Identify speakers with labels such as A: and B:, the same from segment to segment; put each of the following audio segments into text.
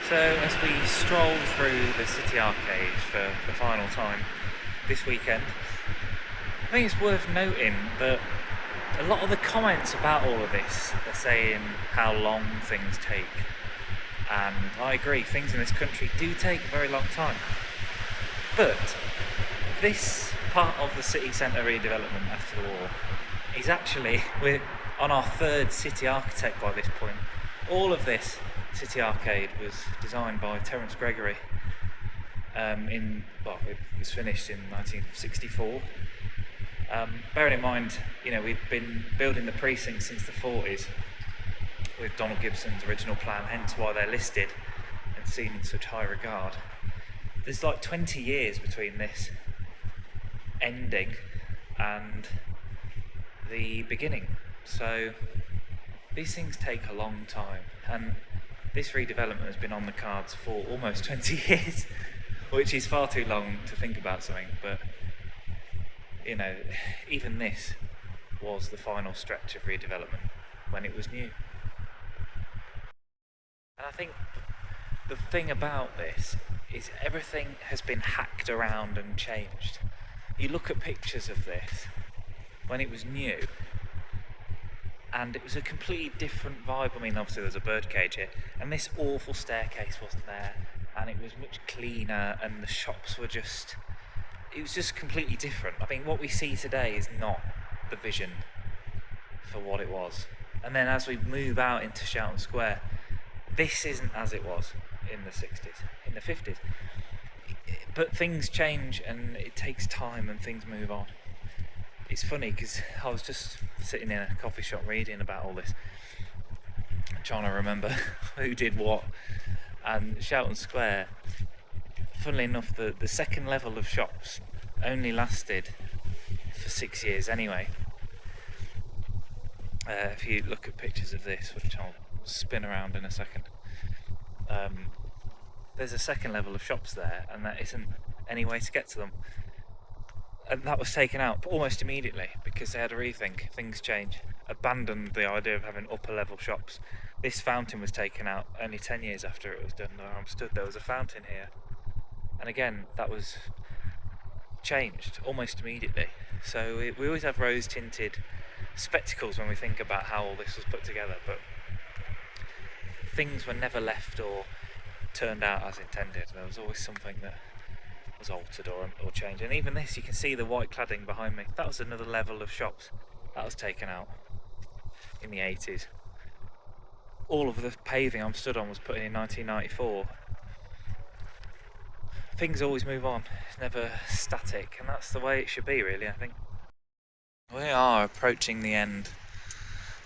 A: So as we stroll through the City Arcade for the final time this weekend, I think it's worth noting that a lot of the comments about all of this are saying how long things take. And I agree, things in this country do take a very long time. But this part of the city centre redevelopment after the war is actually, we're on our third city architect by this point. All of this city arcade was designed by Terence Gregory. It was finished in 1964. Bearing in mind, we'd been building the precinct since the 40s with Donald Gibson's original plan, hence why they're listed and seen in such high regard. There's like 20 years between this ending and the beginning, so these things take a long time, and this redevelopment has been on the cards for almost 20 years, which is far too long to think about something, but even this was the final stretch of redevelopment when it was new. And I think the thing about this is everything has been hacked around and changed. You look at pictures of this when it was new, and it was a completely different vibe. I mean, obviously there's a birdcage here, and this awful staircase wasn't there, and it was much cleaner, and the shops were it was just completely different. I think what we see today is not the vision for what it was. And then as we move out into Shelton Square, this isn't as it was in the 60s, in the 50s. But things change, and it takes time, and things move on. It's funny because I was just sitting in a coffee shop reading about all this, trying to remember who did what. And Shelton Square, funnily enough, the second level of shops only lasted for 6 years anyway. If you look at pictures of this, which I'll spin around in a second, there's a second level of shops there, and that isn't any way to get to them. And that was taken out almost immediately because they had a rethink. Things change. Abandoned the idea of having upper level shops. This fountain was taken out only 10 years after it was done. I understood there was a fountain here, and again that was changed almost immediately. So we always have rose tinted spectacles when we think about how all this was put together, but things were never left or turned out as intended. There was always something that was altered or changed. And even this, you can see the white cladding behind me. That was another level of shops that was taken out in the 80s. All of the paving I'm stood on was put in 1994. Things always move on. It's never static, and that's the way it should be, really, I think. We are approaching the end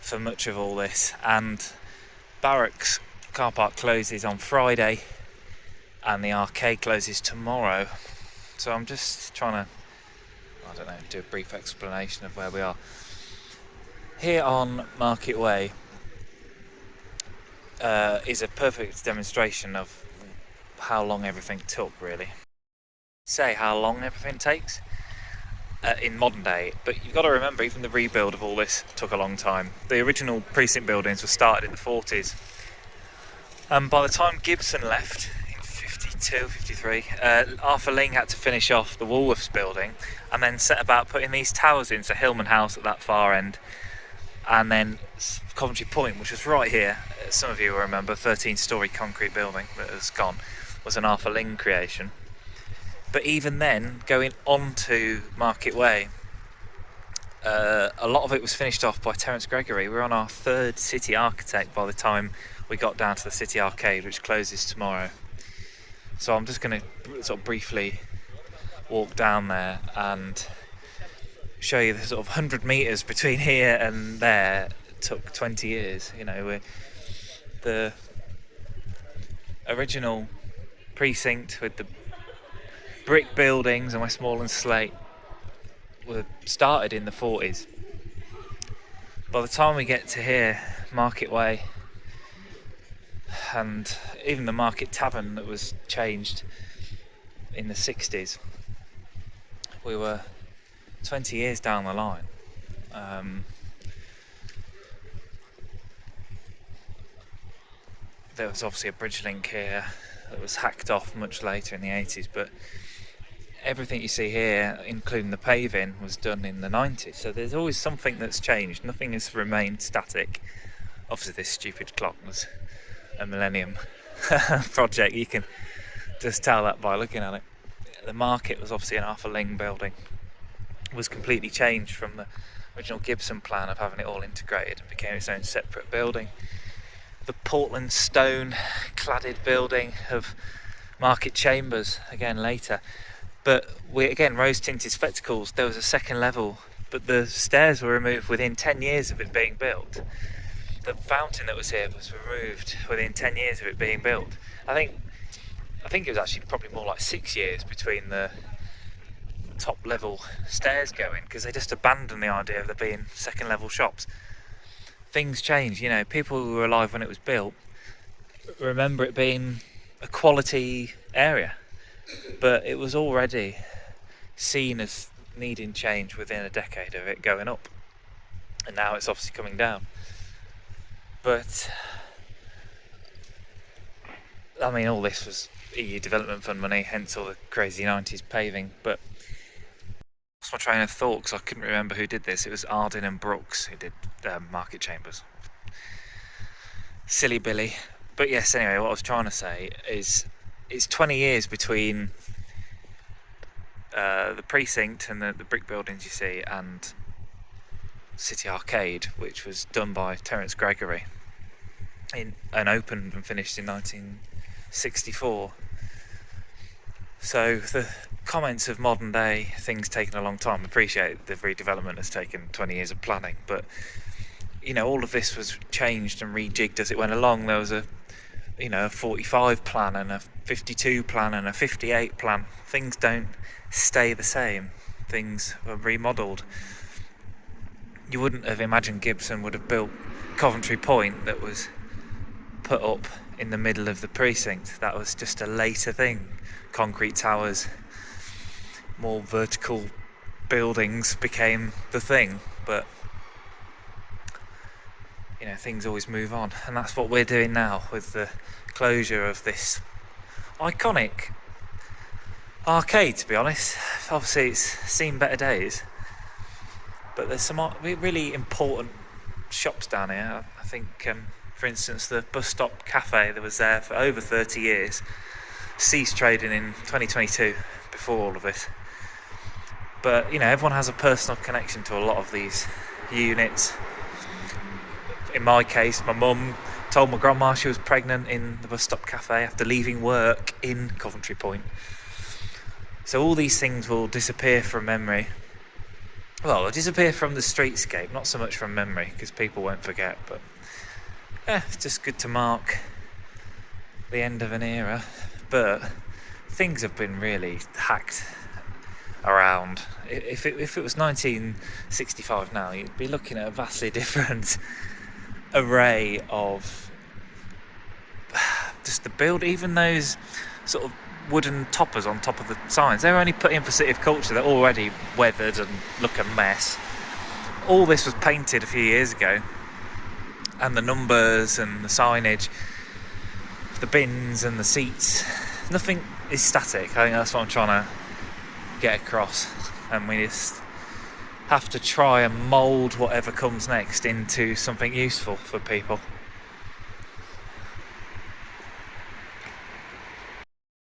A: for much of all this, and Barracks car park closes on Friday and the arcade closes tomorrow, so I'm just trying to do a brief explanation of where we are. Here on Market Way is a perfect demonstration of how long everything took, really. Say how long everything takes in modern day, but you've got to remember, even the rebuild of all this took a long time. The original precinct buildings were started in the 40s, and by the time Gibson left in 52, 53, Arthur Ling had to finish off the Woolworths building and then set about putting these towers in, so Hillman House at that far end, and then Coventry Point, which was right here. Some of you will remember, 13-storey concrete building that has gone, was an Arthur Ling creation. But even then, going on to Market Way, a lot of it was finished off by Terence Gregory. We're on our third city architect by the time we got down to the City Arcade, which closes tomorrow. So I'm just going to sort of briefly walk down there and show you the sort of 100 metres between here and there took 20 years. The original precinct with the brick buildings and Westmoreland slate were started in the 40s. By the time we get to here, Market Way, and even the Market Tavern that was changed in the 60s, we were 20 years down the line. there was obviously a bridge link here that was hacked off much later in the 80s, but everything you see here, including the paving, was done in the 90s. So there's always something that's changed. Nothing has remained static. Obviously this stupid clock was a millennium project. You can just tell that by looking at it. The market was obviously an Arthur Ling building. It was completely changed from the original Gibson plan of having it all integrated and became its own separate building. The Portland stone cladded building of Market Chambers, again later. But we again, rose tinted spectacles, there was a second level, but the stairs were removed within 10 years of it being built. The fountain that was here was removed within 10 years of it being built. I think it was actually probably more like 6 years between the top level stairs going, because they just abandoned the idea of there being second level shops. Things change, you know, people who were alive when it was built remember it being a quality area, but it was already seen as needing change within a decade of it going up, and now it's obviously coming down. But I mean, all this was EU Development Fund money, hence all the crazy 90s paving. But lost my train of thought because I couldn't remember who did this. It was Arden and Brooks who did Market Chambers. Silly Billy. But yes, anyway, what I was trying to say is it's 20 years between the precinct and the brick buildings you see and City Arcade, which was done by Terence Gregory and opened and finished in 1964. So the comments of modern day things taking a long time, I appreciate the redevelopment has taken 20 years of planning, but you know, all of this was changed and rejigged as it went along. There was a 45 plan and a 52 plan and a 58 plan. Things don't stay the same. Things were remodeled. You wouldn't have imagined Gibson would have built Coventry Point that was put up in the middle of the precinct. That was just a later thing. Concrete towers, more vertical buildings became the thing, but you know, things always move on, and that's what we're doing now with the closure of this iconic arcade. To be honest, obviously it's seen better days, but there's some really important shops down here. I think, for instance, the bus stop cafe that was there for over 30 years ceased trading in 2022, before all of this. But you know, everyone has a personal connection to a lot of these units. In my case, my mum told my grandma she was pregnant in the bus stop cafe after leaving work in Coventry Point. So all these things will disappear from memory. Well, they'll disappear from the streetscape, not so much from memory, because people won't forget, but it's just good to mark the end of an era. But things have been really hacked around. If it was 1965 now, you'd be looking at a vastly different array of just the build. Even those sort of wooden toppers on top of the signs, they were only put in for City of Culture. They're already weathered and look a mess. All this was painted a few years ago, and the numbers and the signage, the bins and the seats, nothing is static. I think that's what I'm trying to get across, and we just have to try and mould whatever comes next into something useful for people.